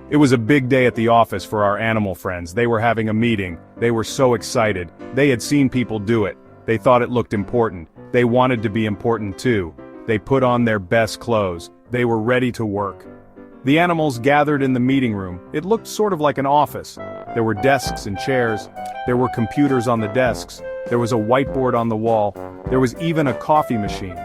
It was a big day at the office for our animal friends. They were having a meeting. They were so excited. They had seen people do it. They thought it looked important. They wanted to be important too. They put on their best clothes. They were ready to work. The animals gathered in the meeting room. It looked sort of like an office. There were desks and chairs. There were computers on the desks. There was a whiteboard on the wall. There was even a coffee machine.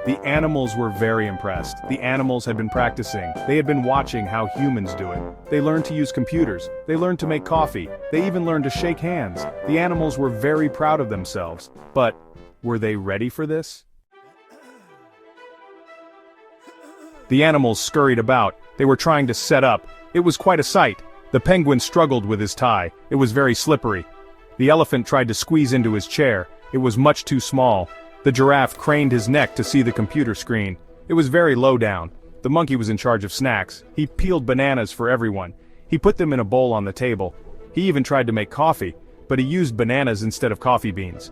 The animals were very impressed. The animals had been practicing. They had been watching how humans do it. They learned to use computers. They learned to make coffee. They even learned to shake hands. The animals were very proud of themselves. But were they ready for this? The animals scurried about. They were trying to set up. It was quite a sight. The penguin struggled with his tie. It was very slippery. The elephant tried to squeeze into his chair. It was much too small. The giraffe craned his neck to see the computer screen. It was very low down. The monkey was in charge of snacks. He peeled bananas for everyone. He put them in a bowl on the table. He even tried to make coffee, but he used bananas instead of coffee beans.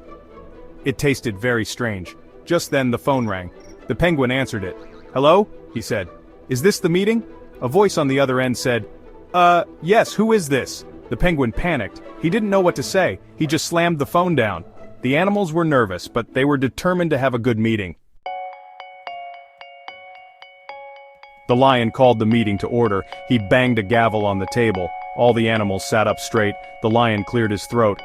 It tasted very strange. Just then the phone rang. The penguin answered it. "Hello?" he said. "Is this the meeting?" A voice on the other end said, Yes, who is this?" The penguin panicked. He didn't know what to say. He just slammed the phone down. The animals were nervous, but they were determined to have a good meeting. The lion called the meeting to order. He banged a gavel on the table. All the animals sat up straight. The lion cleared his throat.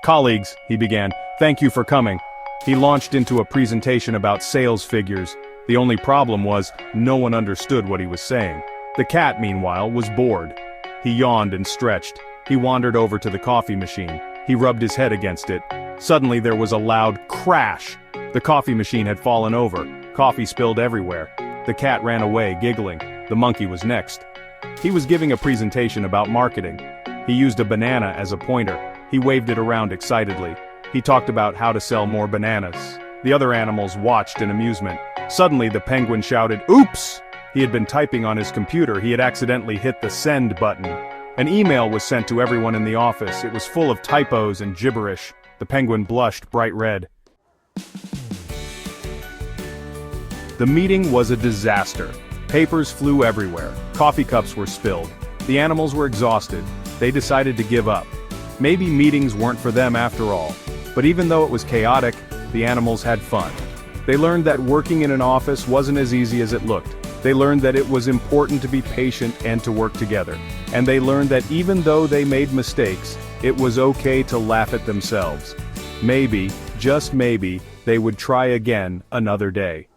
"Colleagues," he began, "thank you for coming." He launched into a presentation about sales figures. The only problem was, no one understood what he was saying. The cat, meanwhile, was bored. He yawned and stretched. He wandered over to the coffee machine. He rubbed his head against it. Suddenly there was a loud crash. The coffee machine had fallen over. Coffee spilled everywhere. The cat ran away, giggling. The monkey was next. He was giving a presentation about marketing. He used a banana as a pointer. He waved it around excitedly. He talked about how to sell more bananas. The other animals watched in amusement. Suddenly the penguin shouted, "Oops!" He had been typing on his computer. He had accidentally hit the send button. An email was sent to everyone in the office. It was full of typos and gibberish. The penguin blushed bright red. The meeting was a disaster. Papers flew everywhere. Coffee cups were spilled. The animals were exhausted. They decided to give up. Maybe meetings weren't for them after all. But even though it was chaotic, the animals had fun. They learned that working in an office wasn't as easy as it looked. They learned that it was important to be patient and to work together. And they learned that even though they made mistakes, it was okay to laugh at themselves. Maybe, just maybe, they would try again another day.